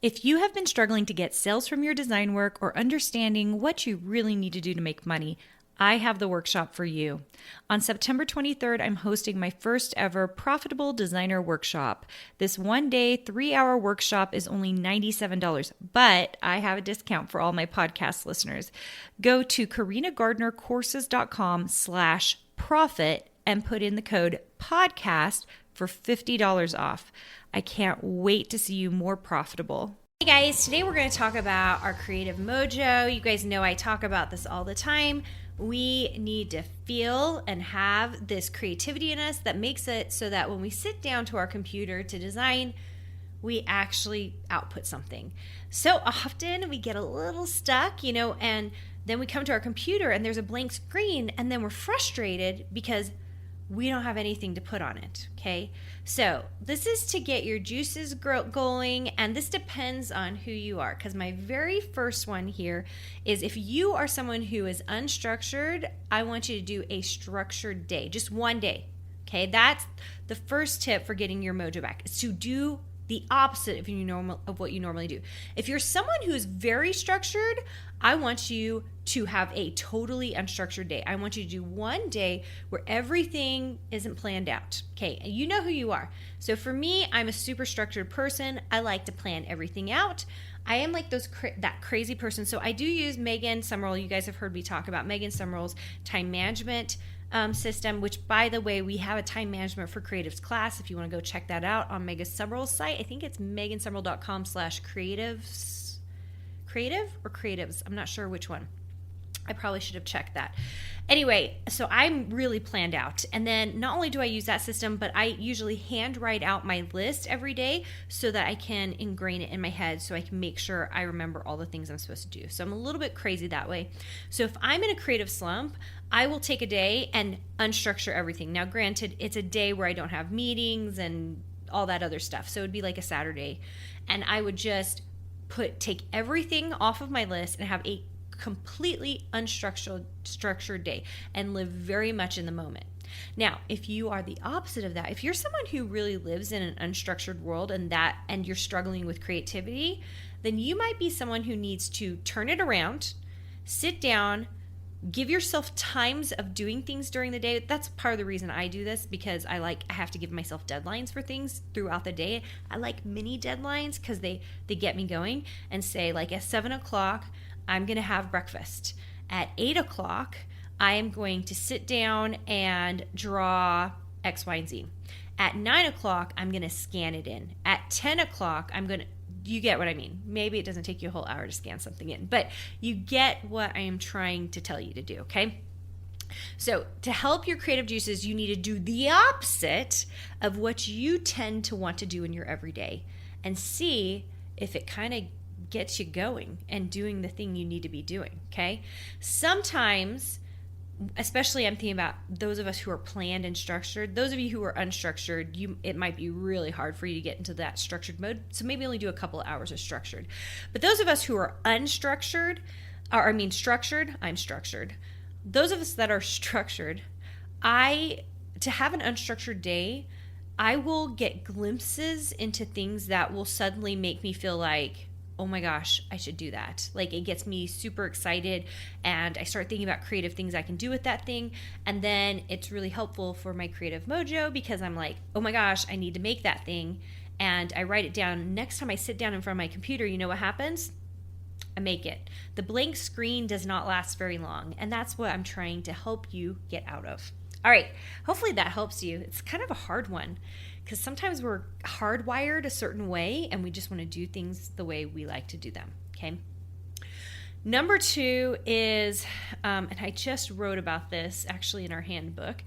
If you have been struggling to get sales from your design work or understanding what you really need to do to make money, I have the workshop for you. On September 23rd, I'm hosting my first ever Profitable Designer Workshop. This 1-day, 3-hour workshop is only $97, but I have a discount for all my podcast listeners. Go to carinagardnercourses.com/profit and put in the code podcast for $50 off. I can't wait to see you more profitable. Hey guys, today we're going to talk about our creative mojo. You guys know I talk about this all the time. We need to feel and have this creativity in us that makes it so that when we sit down to our computer to design, we actually output something. So often we get a little stuck, and then we come to our computer and there's a blank screen and then we're frustrated because we don't have anything to put on it, okay? So this is to get your juices going, and this depends on who you are, because my very first one here is if you are someone who is unstructured, I want you to do a structured day, just one day, okay? That's the first tip for getting your mojo back, is to do the opposite of what you normally do. If you're someone who is very structured, I want you to have a totally unstructured day. I want you to do one day where everything isn't planned out. Okay, and you know who you are. So for me, I'm a super structured person. I like to plan everything out. I am like that crazy person. So I do use Megan Summerall. You guys have heard me talk about Megan Summerall's time management system, which, by the way, we have a time management for creatives class. If you want to go check that out on Megan Summerall's site, I think it's megansummerall.com/creatives, creative or creatives. I'm not sure which one. I probably should have checked that. Anyway, so I'm really planned out. And then not only do I use that system, but I usually hand write out my list every day so that I can ingrain it in my head so I can make sure I remember all the things I'm supposed to do. So I'm a little bit crazy that way. So if I'm in a creative slump, I will take a day and unstructure everything. Now, granted, it's a day where I don't have meetings and all that other stuff. So it'd be like a Saturday. And I would just take everything off of my list and have a completely unstructured day and live very much in the moment. Now, if you are the opposite of that, if you're someone who really lives in an unstructured world and you're struggling with creativity, then you might be someone who needs to turn it around, sit down, give yourself times of doing things during the day. That's part of the reason I do this, because I have to give myself deadlines for things throughout the day. I like mini deadlines because they get me going, and say, like, at 7 o'clock, I'm going to have breakfast. At 8 o'clock, I am going to sit down and draw X, Y, and Z. At 9 o'clock, I'm going to scan it in. At 10 o'clock, you get what I mean. Maybe it doesn't take you a whole hour to scan something in, but you get what I am trying to tell you to do, okay? So to help your creative juices, you need to do the opposite of what you tend to want to do in your everyday, and see if it kind of gets you going and doing the thing you need to be doing, okay? Sometimes, especially I'm thinking about those of us who are planned and structured. Those of you who are unstructured, it might be really hard for you to get into that structured mode. So maybe only do a couple of hours of structured. But those of us who are structured, I'm structured. Those of us that are structured, to have an unstructured day, I will get glimpses into things that will suddenly make me feel like, oh my gosh, I should do that. Like, it gets me super excited, and I start thinking about creative things I can do with that thing. And then it's really helpful for my creative mojo, because I'm like, oh my gosh, I need to make that thing. And I write it down. Next time I sit down in front of my computer, you know what happens? I make it. The blank screen does not last very long. And that's what I'm trying to help you get out of. All right, hopefully that helps you. It's kind of a hard one, because sometimes we're hardwired a certain way and we just want to do things the way we like to do them, okay? Number 2 is, and I just wrote about this actually in our handbook,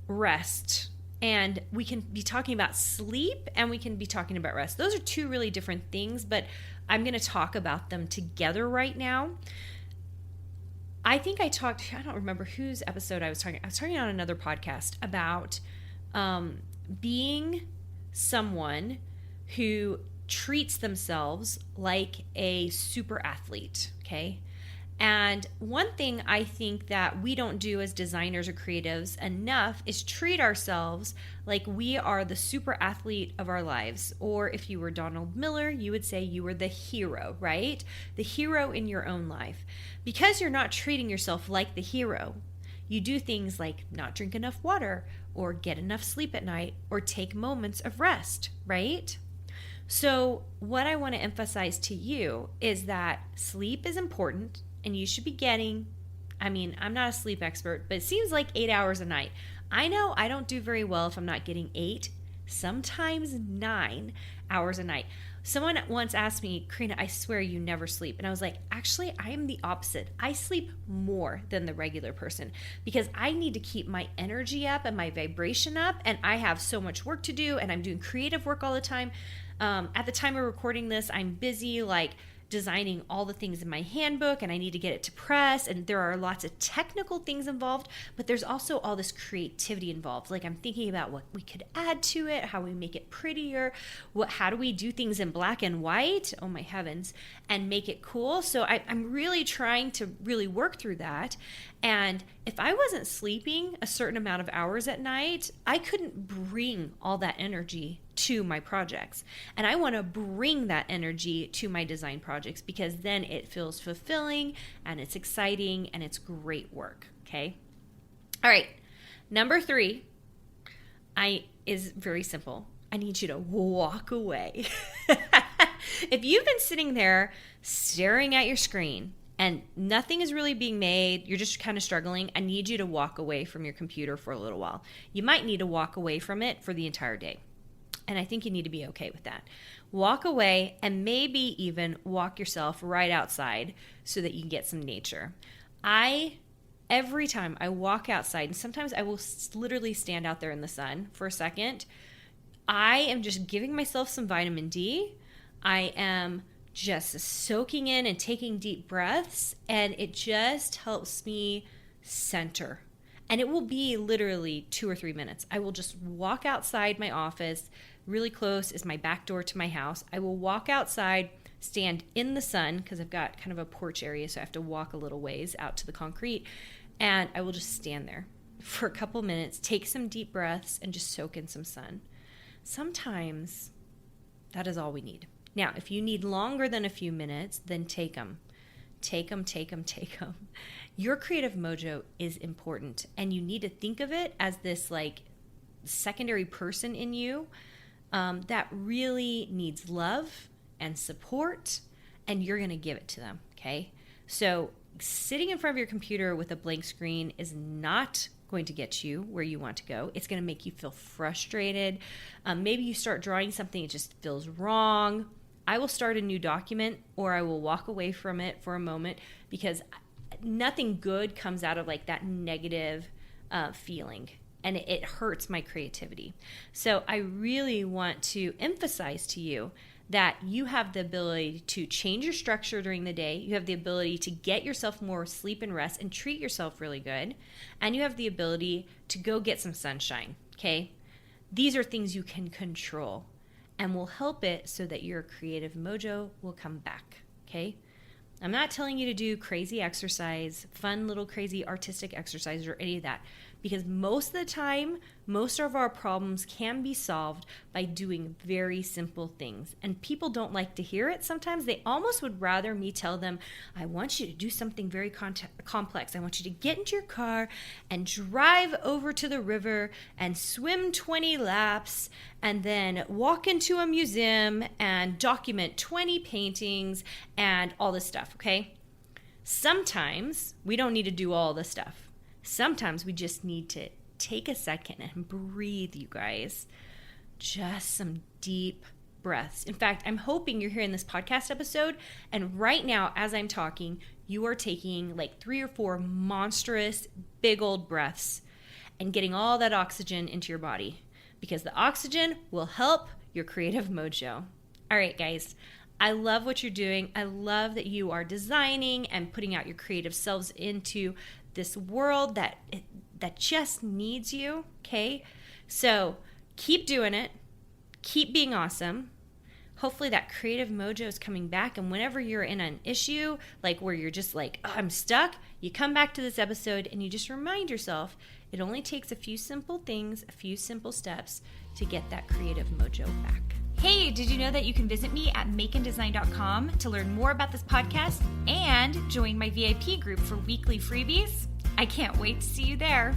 rest. And we can be talking about sleep and we can be talking about rest. Those are two really different things, but I'm going to talk about them together right now. I think I don't remember whose episode I was talking on another podcast about being someone who treats themselves like a super athlete, okay? And one thing I think that we don't do as designers or creatives enough is treat ourselves like we are the super athlete of our lives. Or if you were Donald Miller, you would say you were the hero, right? The hero in your own life. Because you're not treating yourself like the hero, you do things like not drink enough water or get enough sleep at night or take moments of rest, right? So what I want to emphasize to you is that sleep is important and you should be getting, I'm not a sleep expert, but it seems like 8 hours a night. I know I don't do very well if I'm not getting 8, sometimes 9 hours a night. Someone once asked me, Carina, I swear you never sleep. And I was like, actually, I am the opposite. I sleep more than the regular person because I need to keep my energy up and my vibration up. And I have so much work to do and I'm doing creative work all the time. At the time of recording this, I'm busy designing all the things in my handbook and I need to get it to press, and there are lots of technical things involved, but there's also all this creativity involved. I'm thinking about what we could add to it, how we make it prettier, how do we do things in black and white, oh my heavens, and make it cool. So I'm really trying to really work through that. And if I wasn't sleeping a certain amount of hours at night, I couldn't bring all that energy to my projects. And I want to bring that energy to my design projects because then it feels fulfilling and it's exciting and it's great work. Okay. All right. Number 3 is very simple. I need you to walk away. If you've been sitting there staring at your screen and nothing is really being made, you're just kind of struggling, I need you to walk away from your computer for a little while. You might need to walk away from it for the entire day. And I think you need to be okay with that. Walk away and maybe even walk yourself right outside so that you can get some nature. Every time I walk outside, and sometimes I will literally stand out there in the sun for a second, I am just giving myself some vitamin D. I am just soaking in and taking deep breaths, and it just helps me center. And it will be literally 2 or 3 minutes. I will just walk outside my office. Really close is my back door to my house. I will walk outside, stand in the sun because I've got kind of a porch area, so I have to walk a little ways out to the concrete, and I will just stand there for a couple minutes, take some deep breaths, and just soak in some sun. Sometimes that is all we need. Now, if you need longer than a few minutes, then take them. Take them. Your creative mojo is important, and you need to think of it as this secondary person in you that really needs love and support, and you're going to give it to them, okay? So sitting in front of your computer with a blank screen is not going to get you where you want to go. It's going to make you feel frustrated. Maybe you start drawing something, it just feels wrong. I will start a new document, or I will walk away from it for a moment because nothing good comes out of that negative feeling, and it hurts my creativity. So I really want to emphasize to you that you have the ability to change your structure during the day. You have the ability to get yourself more sleep and rest and treat yourself really good. And you have the ability to go get some sunshine, okay? These are things you can control and will help it so that your creative mojo will come back, okay? I'm not telling you to do crazy exercise, fun little crazy artistic exercise or any of that, because most of the time, most of our problems can be solved by doing very simple things. And people don't like to hear it. Sometimes they almost would rather me tell them, I want you to do something very complex. I want you to get into your car and drive over to the river and swim 20 laps and then walk into a museum and document 20 paintings and all this stuff, okay? Sometimes we don't need to do all this stuff. Sometimes we just need to take a second and breathe, you guys. Just some deep breaths. In fact, I'm hoping you're hearing this podcast episode, and right now, as I'm talking, you are taking 3 or 4 monstrous, big old breaths and getting all that oxygen into your body, because the oxygen will help your creative mojo. All right, guys. I love what you're doing. I love that you are designing and putting out your creative selves into this world that just needs you, okay? So keep doing it. Keep being awesome. hopefully that creative mojo is coming back. And whenever you're in an issue, like where you're just like, oh, I'm stuck, you come back to this episode and you just remind yourself it only takes a few simple things, a few simple steps to get that creative mojo back. Hey, did you know that you can visit me at makeanddesign.com to learn more about this podcast and join my VIP group for weekly freebies? I can't wait to see you there.